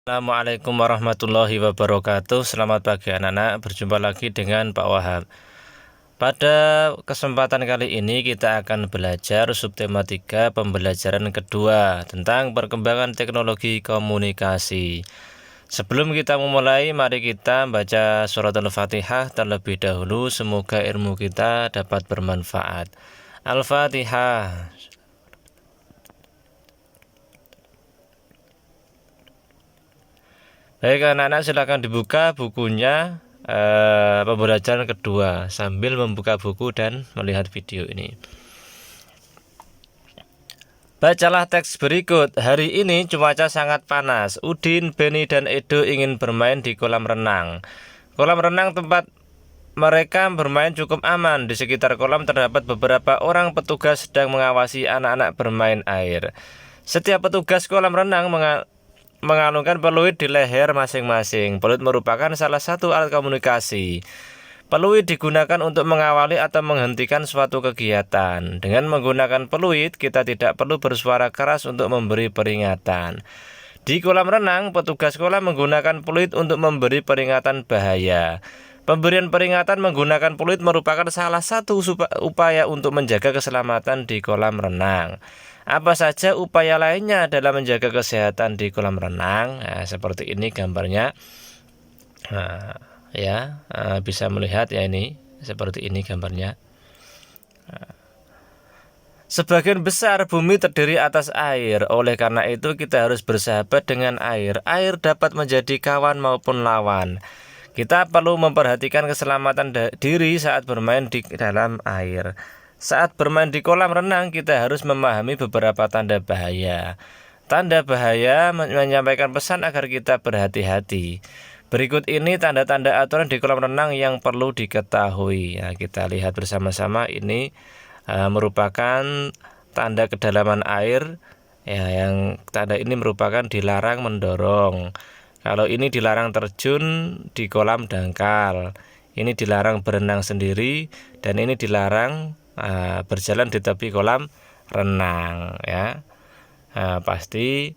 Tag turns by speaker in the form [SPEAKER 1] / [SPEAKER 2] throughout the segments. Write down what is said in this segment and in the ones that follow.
[SPEAKER 1] Assalamualaikum warahmatullahi wabarakatuh. Selamat pagi anak-anak, berjumpa lagi dengan Pak Wahab. Pada kesempatan kali ini kita akan belajar subtematika pembelajaran kedua tentang perkembangan teknologi komunikasi. Sebelum kita memulai, mari kita baca surat Al-Fatihah terlebih dahulu. Semoga ilmu kita dapat bermanfaat. Al-Fatihah. Baik anak-anak, silakan dibuka bukunya pembelajaran kedua sambil membuka buku dan melihat video ini. Bacalah teks berikut. Hari ini cuaca sangat panas. Udin, Beni, dan Edo ingin bermain di kolam renang. Kolam renang tempat mereka bermain cukup aman. Di sekitar kolam terdapat beberapa orang petugas sedang mengawasi anak-anak bermain air. Setiap petugas kolam renang mengalungkan peluit di leher masing-masing. Peluit merupakan salah satu alat komunikasi. Peluit digunakan untuk mengawali atau menghentikan suatu kegiatan. Dengan menggunakan peluit, kita tidak perlu bersuara keras untuk memberi peringatan. Di kolam renang, petugas kolam menggunakan peluit untuk memberi peringatan bahaya. Pemberian peringatan menggunakan peluit merupakan salah satu upaya untuk menjaga keselamatan di kolam renang. Apa saja upaya lainnya dalam menjaga kesehatan di kolam renang? Nah, seperti ini gambarnya. Nah, bisa melihat ya, ini seperti ini gambarnya. Sebagian besar bumi terdiri atas air. Oleh karena itu kita harus bersahabat dengan air. Air dapat menjadi kawan maupun lawan. Kita perlu memperhatikan keselamatan diri saat bermain di dalam air. Saat bermain di kolam renang, kita harus memahami beberapa tanda bahaya. Tanda bahaya menyampaikan pesan agar kita berhati-hati. Berikut ini tanda-tanda aturan di kolam renang yang perlu diketahui. Ya, kita lihat bersama-sama. Ini merupakan tanda kedalaman air. Ya, yang tanda ini merupakan dilarang mendorong. Kalau ini dilarang terjun di kolam dangkal. Ini dilarang berenang sendiri, dan ini dilarang berjalan di tepi kolam renang, ya. Pasti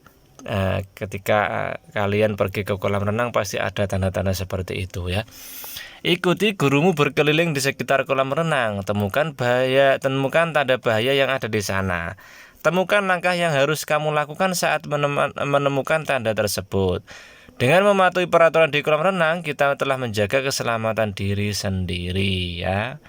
[SPEAKER 1] ketika kalian pergi ke kolam renang pasti ada tanda-tanda seperti itu, ya. Ikuti gurumu berkeliling di sekitar kolam renang. Temukan tanda bahaya yang ada di sana. Temukan langkah yang harus kamu lakukan saat menemukan tanda tersebut. Dengan mematuhi peraturan di kolam renang, kita telah menjaga keselamatan diri sendiri, ya.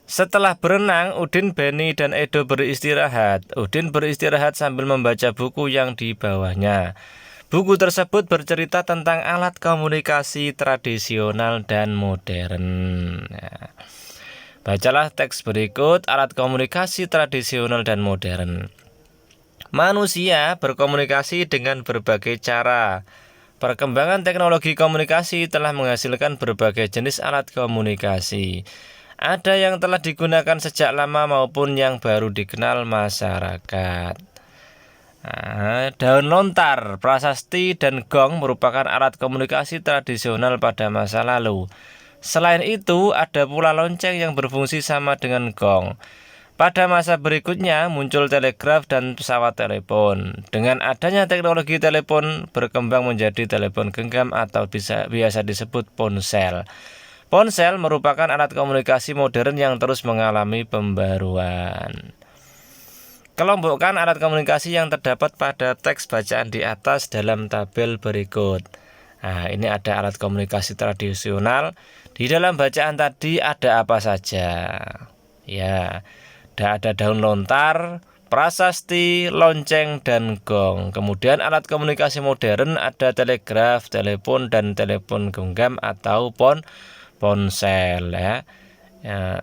[SPEAKER 1] Setelah berenang, Udin, Beni, dan Edo beristirahat. Udin beristirahat sambil membaca buku yang di bawahnya. Buku tersebut bercerita tentang alat komunikasi tradisional dan modern. Ya. Bacalah teks berikut. Alat komunikasi tradisional dan modern. Manusia berkomunikasi dengan berbagai cara. Perkembangan teknologi komunikasi telah menghasilkan berbagai jenis alat komunikasi. Ada yang telah digunakan sejak lama maupun yang baru dikenal masyarakat. Daun lontar, prasasti, dan gong merupakan alat komunikasi tradisional pada masa lalu. Selain itu, ada pula lonceng yang berfungsi sama dengan gong. Pada masa berikutnya muncul telegraf dan pesawat telepon. Dengan adanya teknologi telepon berkembang menjadi telepon genggam atau biasa disebut ponsel. Ponsel merupakan alat komunikasi modern yang terus mengalami pembaruan. Kelompokkan alat komunikasi yang terdapat pada teks bacaan di atas dalam tabel berikut. Nah, ini ada alat komunikasi tradisional. Di dalam bacaan tadi ada apa saja? Ya, ada daun lontar, prasasti, lonceng, dan gong. Kemudian alat komunikasi modern ada telegraf, telepon, dan telepon genggam atau ponsel, ya.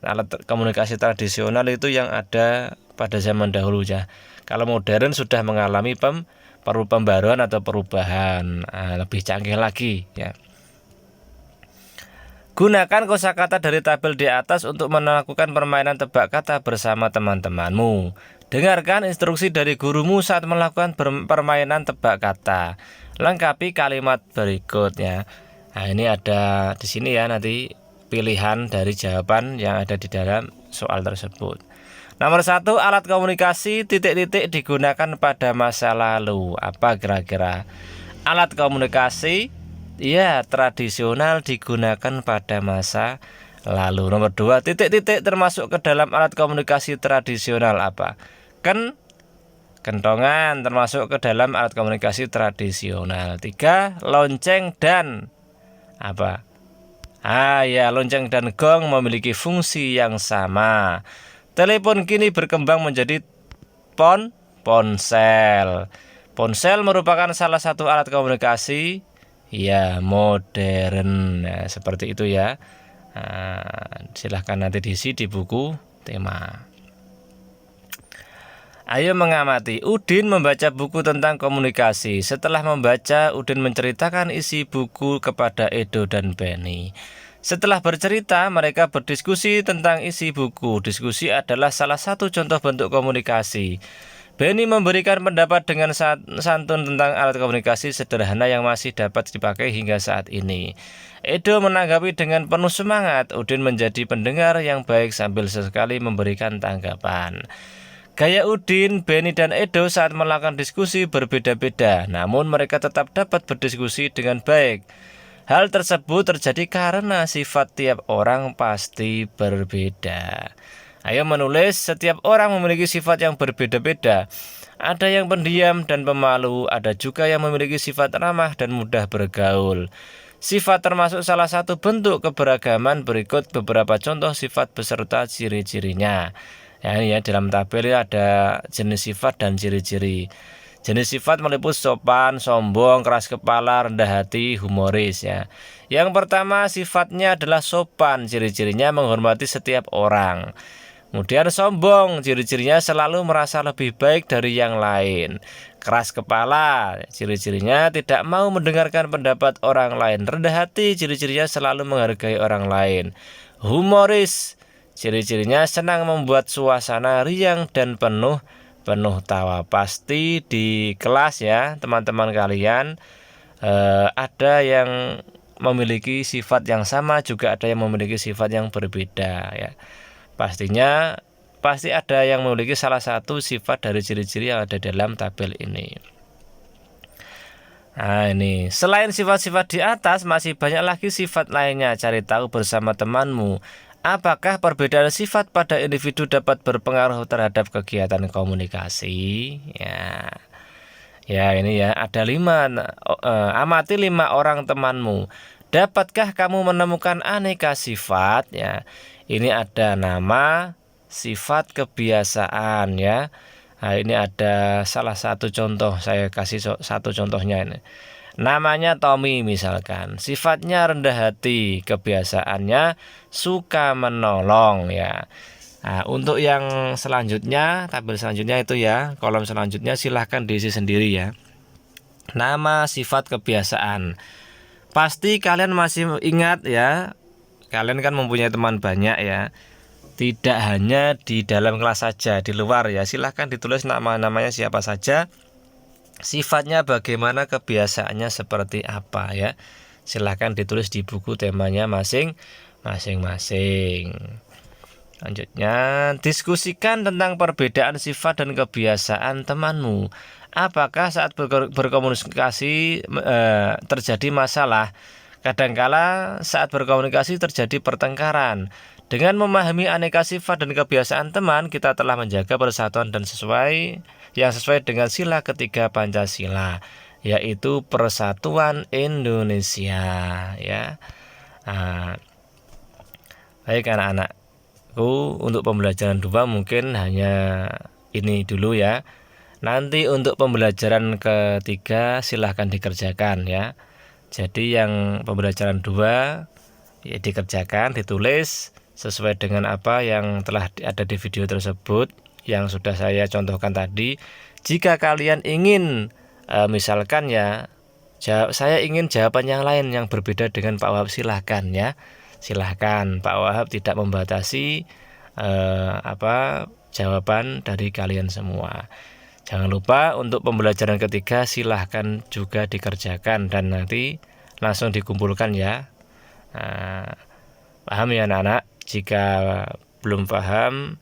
[SPEAKER 1] Alat komunikasi tradisional itu yang ada pada zaman dahulu, ya. Kalau modern sudah mengalami pembaruan atau perubahan, lebih canggih lagi, ya. Gunakan kosakata dari tabel di atas untuk melakukan permainan tebak kata bersama teman-temanmu. Dengarkan instruksi dari gurumu saat melakukan permainan tebak kata. Lengkapi kalimat berikutnya. Nah, ini ada di sini, ya, nanti pilihan dari jawaban yang ada di dalam soal tersebut. Nomor 1, alat komunikasi titik-titik digunakan pada masa lalu. Apa kira-kira? Alat komunikasi ya tradisional digunakan pada masa lalu. Nomor 2, titik-titik termasuk ke dalam alat komunikasi tradisional apa? Kentongan termasuk ke dalam alat komunikasi tradisional. 3, lonceng dan apa? Ya, lonceng dan gong memiliki fungsi yang sama. Telepon kini berkembang menjadi ponsel. Ponsel merupakan salah satu alat komunikasi ya modern. Nah, seperti itu ya. Silahkan nanti diisi di buku tema. Ayo mengamati. Udin membaca buku tentang komunikasi. Setelah membaca, Udin menceritakan isi buku kepada Edo dan Benny. Setelah bercerita, mereka berdiskusi tentang isi buku. Diskusi adalah salah satu contoh bentuk komunikasi. Benny memberikan pendapat dengan santun tentang alat komunikasi sederhana yang masih dapat dipakai hingga saat ini. Edo menanggapi dengan penuh semangat. Udin menjadi pendengar yang baik sambil sesekali memberikan tanggapan. Gaya Udin, Benny, dan Edo saat melakukan diskusi berbeda-beda, namun mereka tetap dapat berdiskusi dengan baik. Hal tersebut terjadi karena sifat tiap orang pasti berbeda. Ayo menulis, setiap orang memiliki sifat yang berbeda-beda. Ada yang pendiam dan pemalu, ada juga yang memiliki sifat ramah dan mudah bergaul. Sifat termasuk salah satu bentuk keberagaman. Berikut beberapa contoh sifat beserta ciri-cirinya. Ya, dalam tabel ada jenis sifat dan ciri-ciri. Jenis sifat meliputi sopan, sombong, keras kepala, rendah hati, humoris ya. Yang pertama sifatnya adalah sopan, ciri-cirinya menghormati setiap orang. Kemudian sombong, ciri-cirinya selalu merasa lebih baik dari yang lain. Keras kepala, ciri-cirinya tidak mau mendengarkan pendapat orang lain. Rendah hati, ciri-cirinya selalu menghargai orang lain. Humoris, ciri-cirinya senang membuat suasana riang dan penuh tawa. Pasti di kelas ya teman-teman kalian ada yang memiliki sifat yang sama, juga ada yang memiliki sifat yang berbeda ya. Pasti ada yang memiliki salah satu sifat dari ciri-ciri yang ada dalam tabel ini. Nah ini, selain sifat-sifat di atas masih banyak lagi sifat lainnya. Cari tahu bersama temanmu. Apakah perbedaan sifat pada individu dapat berpengaruh terhadap kegiatan komunikasi? Ya ini ya, ada 5. Amati 5 orang temanmu. Dapatkah kamu menemukan aneka sifat? Ya, ini ada nama, sifat, kebiasaan ya. Nah, ini ada salah satu contoh, saya kasih satu contohnya ini. Namanya Tommy misalkan, sifatnya rendah hati, kebiasaannya suka menolong ya. Nah, untuk yang selanjutnya, tabel selanjutnya itu ya, kolom selanjutnya silahkan diisi sendiri ya. Nama, sifat, kebiasaan. Pasti kalian masih ingat ya, kalian kan mempunyai teman banyak ya. Tidak hanya di dalam kelas saja, di luar ya, silahkan ditulis nama-namanya siapa saja. Sifatnya bagaimana, kebiasaannya seperti apa ya. Silahkan ditulis di buku temanya masing-masing. Lanjutnya, diskusikan tentang perbedaan sifat dan kebiasaan temanmu. Apakah saat berkomunikasi terjadi masalah? Kadangkala saat berkomunikasi terjadi pertengkaran. Dengan memahami aneka sifat dan kebiasaan teman, kita telah menjaga persatuan dan sesuai dengan sila ketiga Pancasila, yaitu Persatuan Indonesia ya. Baik anak-anakku, untuk pembelajaran 2 mungkin hanya ini dulu ya. Nanti untuk pembelajaran ketiga silahkan dikerjakan ya. Jadi yang pembelajaran 2 ya dikerjakan, ditulis sesuai dengan apa yang telah ada di video tersebut yang sudah saya contohkan tadi. Jika kalian ingin misalkan ya, saya ingin jawaban yang lain yang berbeda dengan Pak Wahab, silahkan ya. Silahkan, Pak Wahab tidak membatasi jawaban dari kalian semua. Jangan lupa untuk pembelajaran ketiga silahkan juga dikerjakan dan nanti langsung dikumpulkan ya. Paham ya anak-anak? Jika belum paham,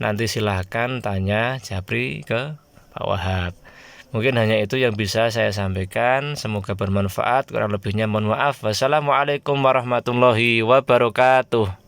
[SPEAKER 1] nanti silahkan tanya Japri ke Pak Wahab. Mungkin hanya itu yang bisa saya sampaikan. Semoga bermanfaat. Kurang lebihnya mohon maaf. Wassalamualaikum warahmatullahi wabarakatuh.